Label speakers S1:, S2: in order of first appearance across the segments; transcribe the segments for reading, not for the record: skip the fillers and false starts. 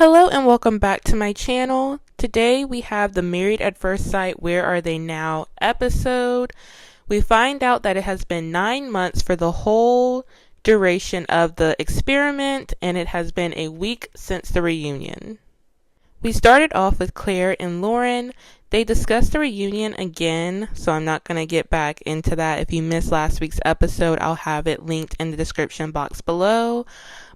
S1: Hello and welcome back to my channel. Today we have the Married at First Sight Where Are They Now episode. We find out that it has been 9 months for the whole duration of the experiment, and it has been a week since the reunion. We started off with Claire and Lauren. They discussed the reunion again, so I'm not going to get back into that. If you missed last week's episode, I'll have it linked in the description box below.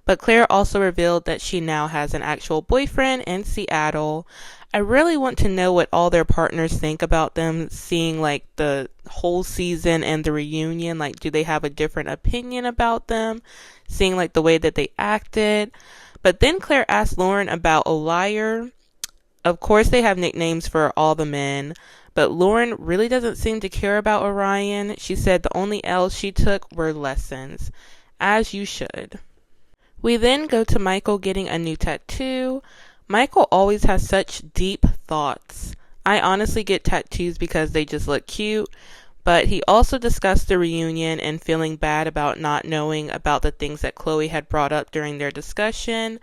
S1: But Claire also revealed that she now has an actual boyfriend in Seattle. I really want to know what all their partners think about them seeing like the whole season and the reunion. Like, do they have a different opinion about them, seeing like the way that they acted? But then Claire asked Lauren about a liar. Of course, they have nicknames for all the men, but Lauren really doesn't seem to care about Orion. She said the only L's she took were lessons, as you should. We then go to Michael getting a new tattoo. Michael always has such deep thoughts. I honestly get tattoos because they just look cute, but he also discussed the reunion and feeling bad about not knowing about the things that Chloe had brought up during their discussion.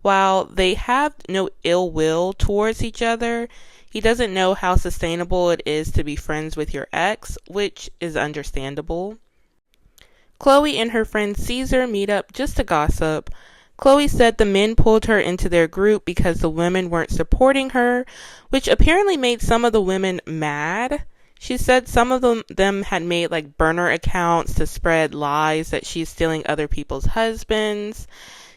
S1: While they have no ill will towards each other, he doesn't know how sustainable it is to be friends with your ex, which is understandable. Chloe and her friend Caesar meet up just to gossip. Chloe said the men pulled her into their group because the women weren't supporting her, which apparently made some of the women mad. She said some of them had made like burner accounts to spread lies that she's stealing other people's husbands.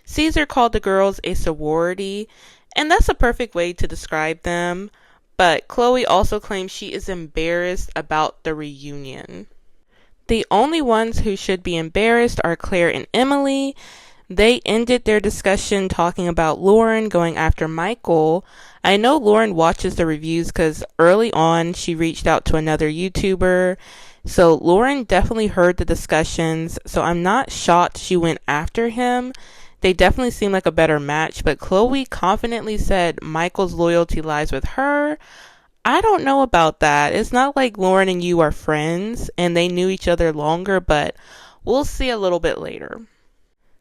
S1: Caesar called the girls a sorority, and that's a perfect way to describe them. But Chloe also claims she is embarrassed about the reunion. The only ones who should be embarrassed are Claire and Emily. They ended their discussion talking about Lauren going after Michael. I know Lauren watches the reviews because early on she reached out to another YouTuber. So Lauren definitely heard the discussions, so I'm not shocked she went after him. They definitely seem like a better match, but Chloe confidently said Michael's loyalty lies with her. I don't know about that. It's not like Lauren and you are friends and they knew each other longer, but we'll see a little bit later.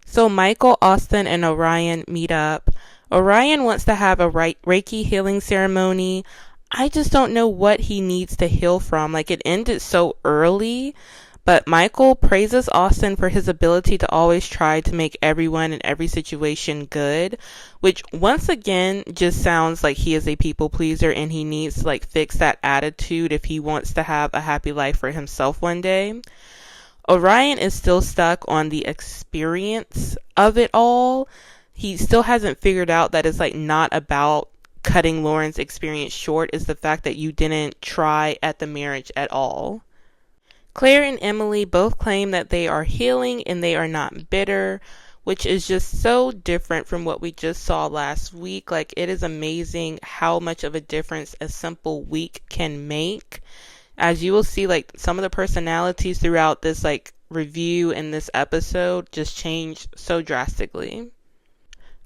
S1: So Michael, Austin, and Orion meet up. Orion wants to have a Reiki healing ceremony. I just don't know what he needs to heal from. Like, it ended so early. But Michael praises Austin for his ability to always try to make everyone in every situation good, which once again just sounds like he is a people pleaser and he needs to like fix that attitude if he wants to have a happy life for himself one day. Orion is still stuck on the experience of it all. He still hasn't figured out that it's like not about cutting Lauren's experience short, it's the fact that you didn't try at the marriage at all. Claire and Emily both claim that they are healing and they are not bitter, which is just so different from what we just saw last week. Like, it is amazing how much of a difference a simple week can make. As you will see, like, some of the personalities throughout this like review and this episode just changed so drastically.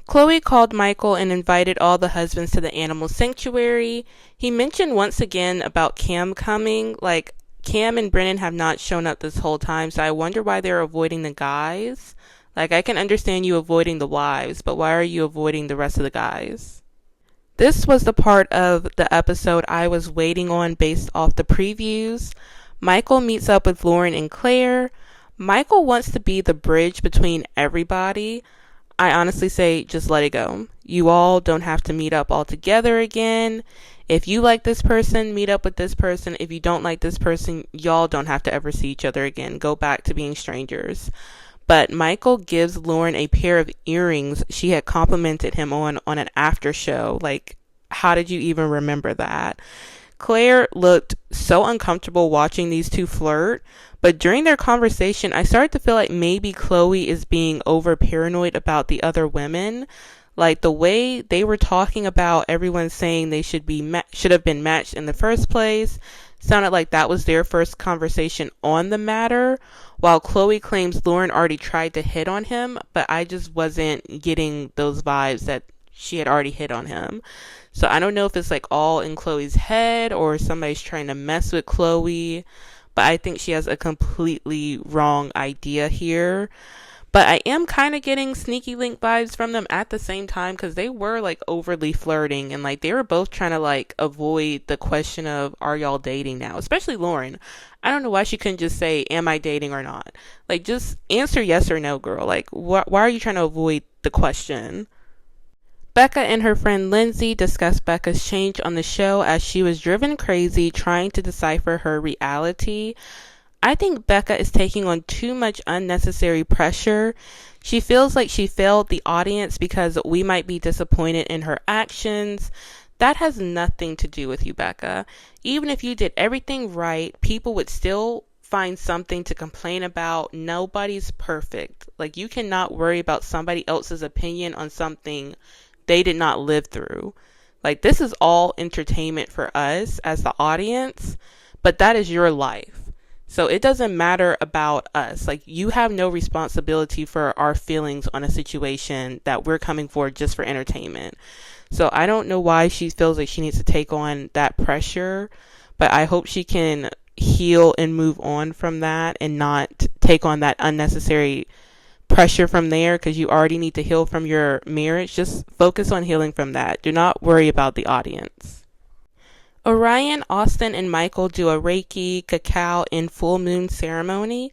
S1: Chloe called Michael and invited all the husbands to the animal sanctuary. He mentioned once again about Cam coming. Like, Cam and Brennan have not shown up this whole time, so I wonder why they're avoiding the guys. Like, I can understand you avoiding the wives, but why are you avoiding the rest of the guys? This was the part of the episode I was waiting on based off the previews. Michael meets up with Lauren and Claire. Michael wants to be the bridge between everybody. I honestly say just let it go. You all don't have to meet up all together again. If you like this person, meet up with this person. If you don't like this person, y'all don't have to ever see each other again. Go back to being strangers. But Michael gives Lauren a pair of earrings she had complimented him on an after show. Like, how did you even remember that? Claire looked so uncomfortable watching these two flirt, but during their conversation, I started to feel like maybe Chloe is being over paranoid about the other women. Like, the way they were talking about everyone saying they should have been matched in the first place sounded like that was their first conversation on the matter, while Chloe claims Lauren already tried to hit on him, but I just wasn't getting those vibes that she had already hit on him. So I don't know if it's like all in Chloe's head or somebody's trying to mess with Chloe, but I think she has a completely wrong idea here. But I am kind of getting sneaky link vibes from them at the same time, because they were like overly flirting, and like they were both trying to like avoid the question of, are y'all dating now? Especially Lauren. I don't know why she couldn't just say, am I dating or not? Like, just answer yes or no, girl. Like, why are you trying to avoid the question? Becca and her friend Lindsay discussed Becca's change on the show as she was driven crazy trying to decipher her reality. I think Becca is taking on too much unnecessary pressure. She feels like she failed the audience because we might be disappointed in her actions. That has nothing to do with you, Becca. Even if you did everything right, people would still find something to complain about. Nobody's perfect. Like, you cannot worry about somebody else's opinion on something they did not live through. Like, this is all entertainment for us as the audience, but that is your life. So it doesn't matter about us. Like, you have no responsibility for our feelings on a situation that we're coming for just for entertainment. So I don't know why she feels like she needs to take on that pressure, but I hope she can heal and move on from that and not take on that unnecessary pressure from there, because you already need to heal from your marriage. Just focus on healing from that. Do not worry about the audience. Orion, Austin, and Michael do a Reiki, cacao, and full moon ceremony.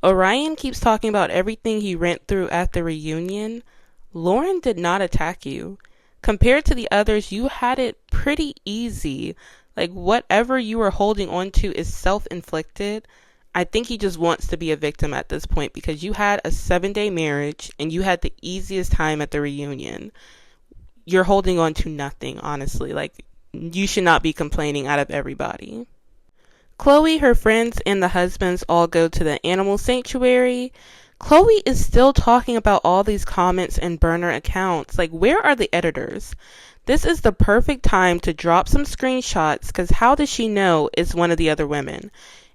S1: Orion keeps talking about everything he went through at the reunion. Lauren did not attack you. Compared to the others, you had it pretty easy. Like, whatever you were holding on to is self-inflicted. I think he just wants to be a victim at this point, because you had a 7-day marriage and you had the easiest time at the reunion. You're holding on to nothing, honestly. Like, you should not be complaining out of everybody. Chloe, her friends, and the husbands all go to the animal sanctuary. Chloe is still talking about all these comments and burner accounts. Like, where are the editors? This is the perfect time to drop some screenshots, because how does she know it's one of the other women?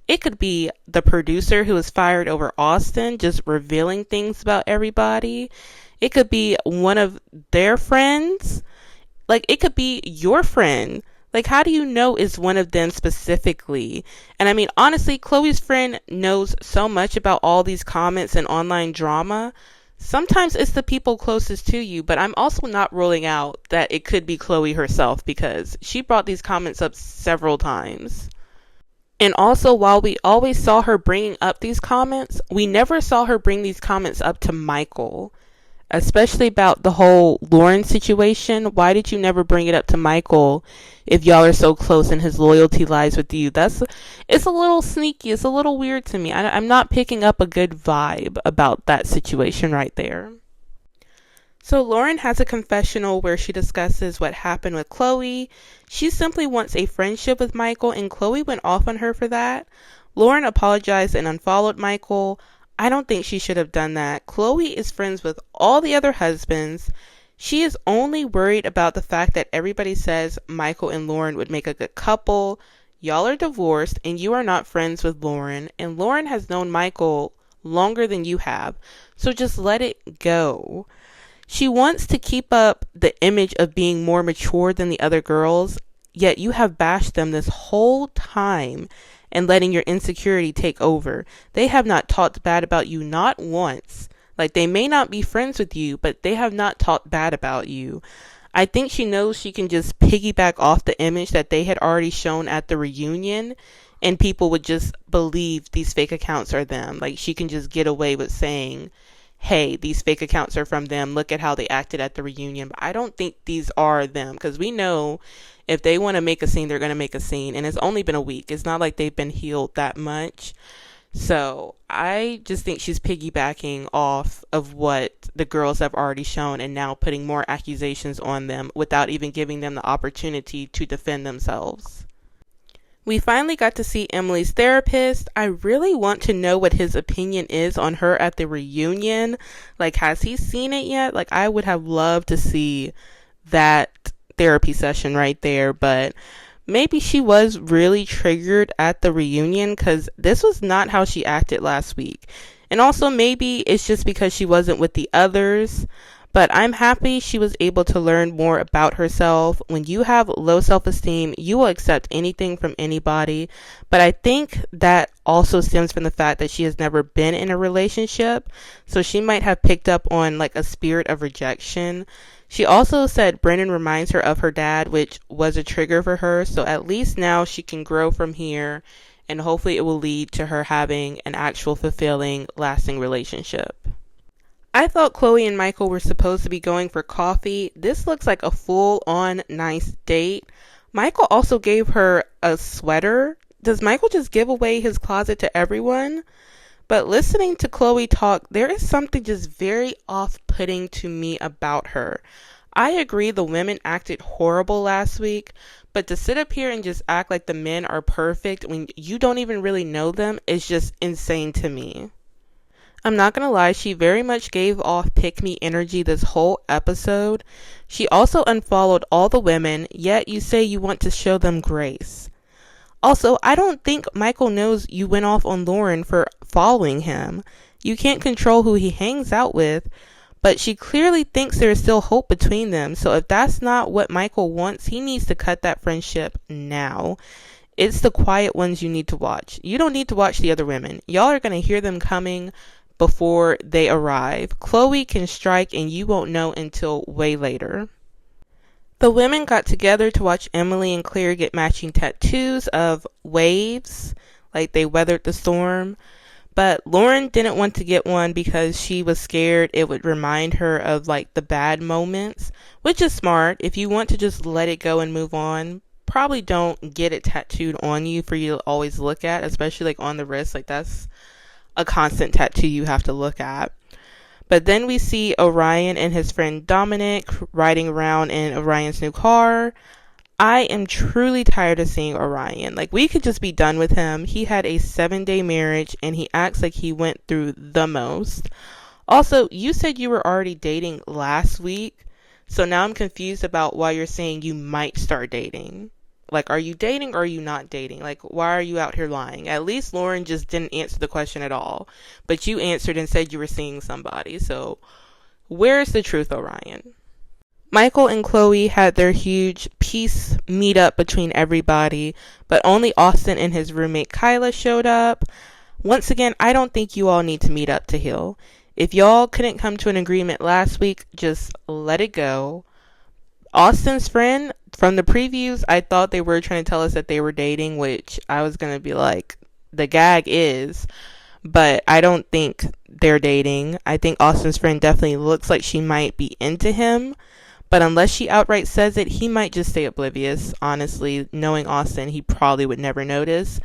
S1: It could be the producer who was fired over Austin, just revealing things about everybody. It could be one of their friends. Like, it could be your friend. Like, how do you know it's one of them specifically? And I mean, honestly, Chloe's friend knows so much about all these comments and online drama. Sometimes it's the people closest to you, but I'm also not ruling out that it could be Chloe herself, because she brought these comments up several times. And also, while we always saw her bringing up these comments, we never saw her bring these comments up to Michael, especially about the whole Lauren situation. Why did you never bring it up to Michael if y'all are so close and his loyalty lies with you? It's a little sneaky. It's a little weird to me. I'm not picking up a good vibe about that situation right there. So Lauren has a confessional where she discusses what happened with Chloe. She simply wants a friendship with Michael, and Chloe went off on her for that. Lauren apologized and unfollowed Michael. I don't think she should have done that. Chloe is friends with all the other husbands. She is only worried about the fact that everybody says Michael and Lauren would make a good couple. Y'all are divorced and you are not friends with Lauren, and Lauren has known Michael longer than you have. So just let it go. She wants to keep up the image of being more mature than the other girls, yet you have bashed them this whole time and letting your insecurity take over. They have not talked bad about you, not once. Like, they may not be friends with you, but they have not talked bad about you. I think she knows she can just piggyback off the image that they had already shown at the reunion, and people would just believe these fake accounts are them. Like, she can just get away with saying, hey, these fake accounts are from them. Look at how they acted at the reunion. But I don't think these are them, because we know if they want to make a scene, they're going to make a scene. And it's only been a week. It's not like they've been healed that much. So I just think she's piggybacking off of what the girls have already shown and now putting more accusations on them without even giving them the opportunity to defend themselves. We finally got to see Emily's therapist. I really want to know what his opinion is on her at the reunion. Like, has he seen it yet? Like, I would have loved to see that therapy session right there, but maybe she was really triggered at the reunion, because this was not how she acted last week. And also, maybe it's just because she wasn't with the others. But I'm happy she was able to learn more about herself. When you have low self-esteem, you will accept anything from anybody. But I think that also stems from the fact that she has never been in a relationship. So she might have picked up on like a spirit of rejection. She also said Brennan reminds her of her dad, which was a trigger for her. So at least now she can grow from here, and hopefully it will lead to her having an actual fulfilling, lasting relationship. I thought Chloe and Michael were supposed to be going for coffee. This looks like a full-on nice date. Michael also gave her a sweater. Does Michael just give away his closet to everyone? But listening to Chloe talk, there is something just very off-putting to me about her. I agree the women acted horrible last week, but to sit up here and just act like the men are perfect when you don't even really know them is just insane to me. I'm not gonna lie, she very much gave off pick-me energy this whole episode. She also unfollowed all the women, yet you say you want to show them grace. Also, I don't think Michael knows you went off on Lauren for following him. You can't control who he hangs out with, but she clearly thinks there is still hope between them. So if that's not what Michael wants, he needs to cut that friendship now. It's the quiet ones you need to watch. You don't need to watch the other women. Y'all are going to hear them coming before they arrive. Chloe can strike and you won't know until way later. The women got together to watch Emily and Claire get matching tattoos of waves, like they weathered the storm. But Lauren didn't want to get one because she was scared it would remind her of like the bad moments, which is smart. If you want to just let it go and move on, probably don't get it tattooed on you for you to always look at, especially like on the wrist. Like that's a constant tattoo you have to look at. But then we see Orion and his friend Dominic riding around in Orion's new car. I am truly tired of seeing Orion. Like, we could just be done with him. He had a 7-day marriage and he acts like he went through the most. Also, you said you were already dating last week, so now I'm confused about why you're saying you might start dating. Like, are you dating or are you not dating? Like, why are you out here lying? At least Lauren just didn't answer the question at all. But you answered and said you were seeing somebody. So, where's the truth, Orion? Michael and Chloe had their huge peace meetup between everybody, but only Austin and his roommate Kyla showed up. Once again, I don't think you all need to meet up to heal. If y'all couldn't come to an agreement last week, just let it go. Austin's friend, from the previews, I thought they were trying to tell us that they were dating, which I was going to be like, the gag is, but I don't think they're dating. I think Austin's friend definitely looks like she might be into him, but unless she outright says it, he might just stay oblivious. Honestly, knowing Austin, he probably would never notice.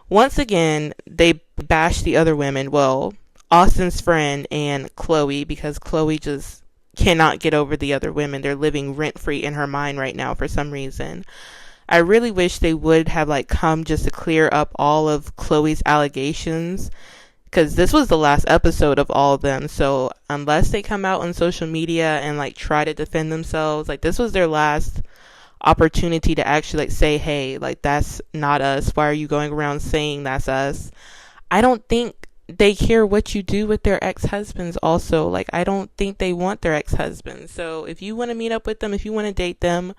S1: Once again, they bashed the other women, well, Austin's friend and Chloe, because Chloe just cannot get over the other women. They're living rent-free in her mind right now for some reason. I really wish they would have like come just to clear up all of Chloe's allegations, because this was the last episode of all of them. So unless they come out on social media and like try to defend themselves, like this was their last opportunity to actually like say, hey, like that's not us. Why are you going around saying that's us? I don't think they care what you do with their ex-husbands also. Like, I don't think they want their ex-husbands. So if you want to meet up with them, if you want to date them,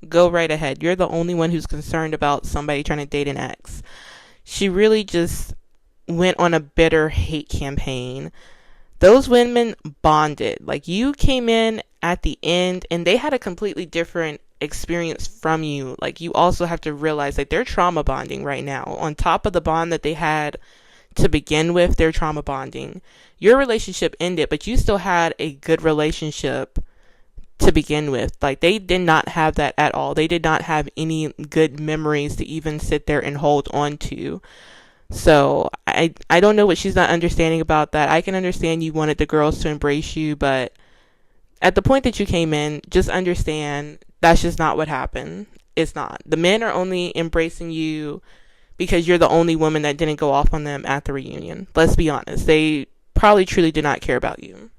S1: go right ahead. You're the only one who's concerned about somebody trying to date an ex. She really just went on a bitter hate campaign. Those women bonded. Like, you came in at the end and they had a completely different experience from you. Like, you also have to realize that they're trauma bonding right now. On top of the bond that they had to begin with, they're trauma bonding. Your relationship ended, but you still had a good relationship to begin with. Like, they did not have that at all. They did not have any good memories to even sit there and hold on to. So I don't know what she's not understanding about that. I can understand you wanted the girls to embrace you, but at the point that you came in, just understand that's just not what happened. It's not. The men are only embracing you because you're the only woman that didn't go off on them at the reunion. Let's be honest. They probably truly did not care about you.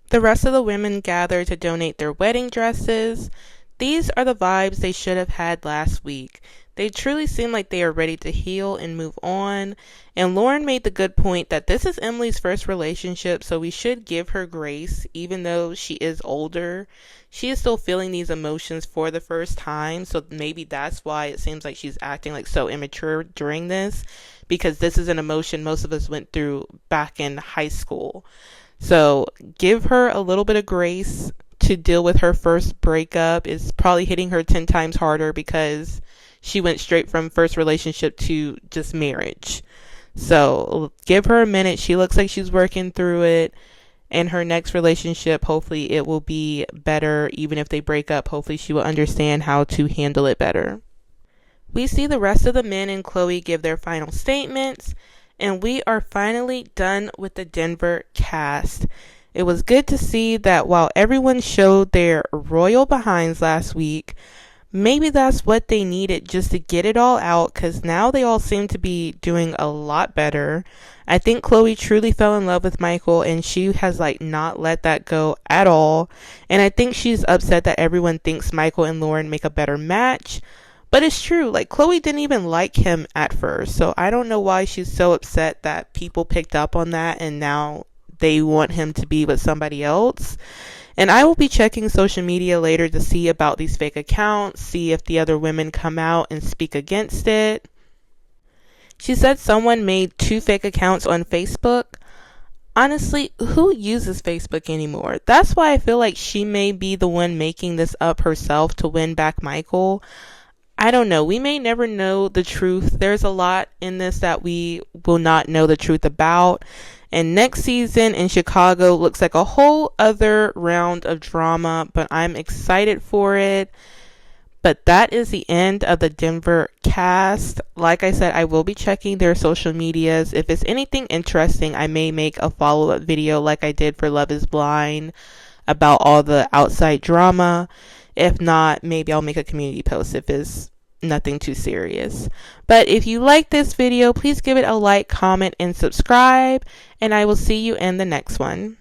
S1: The rest of the women gathered to donate their wedding dresses. These are the vibes they should have had last week. They truly seem like they are ready to heal and move on. And Lauren made the good point that this is Emily's first relationship, so we should give her grace. Even though she is older, she is still feeling these emotions for the first time, so maybe that's why it seems like she's acting like so immature during this, because this is an emotion most of us went through back in high school. So give her a little bit of grace to deal with her first breakup. Is probably hitting her 10 times harder because she went straight from first relationship to just marriage. So give her a minute. She looks like she's working through it. And her next relationship, hopefully it will be better. Even if they break up, hopefully she will understand how to handle it better. We see the rest of the men and Chloe give their final statements. And we are finally done with the Denver cast. It was good to see that while everyone showed their royal behinds last week, maybe that's what they needed, just to get it all out, because now they all seem to be doing a lot better. I think Chloe truly fell in love with Michael, and she has not let that go at all. And I think she's upset that everyone thinks Michael and Lauren make a better match. But it's true, Chloe didn't even like him at first, so I don't know why she's so upset that people picked up on that and now they want him to be with somebody else. And I will be checking social media later to see about these fake accounts, see if the other women come out and speak against it. She said someone made 2 fake accounts on Facebook. Honestly, who uses Facebook anymore? That's why I feel like she may be the one making this up herself to win back Michael. I don't know. We may never know the truth. There's a lot in this that we will not know the truth about. And next season in Chicago looks like a whole other round of drama, but I'm excited for it. But that is the end of the Denver cast. Like I said, I will be checking their social medias. If it's anything interesting, I may make a follow-up video like I did for Love is Blind about all the outside drama. If not, maybe I'll make a community post if it's nothing too serious. But if you like this video, please give it a like, comment, and subscribe. And I will see you in the next one.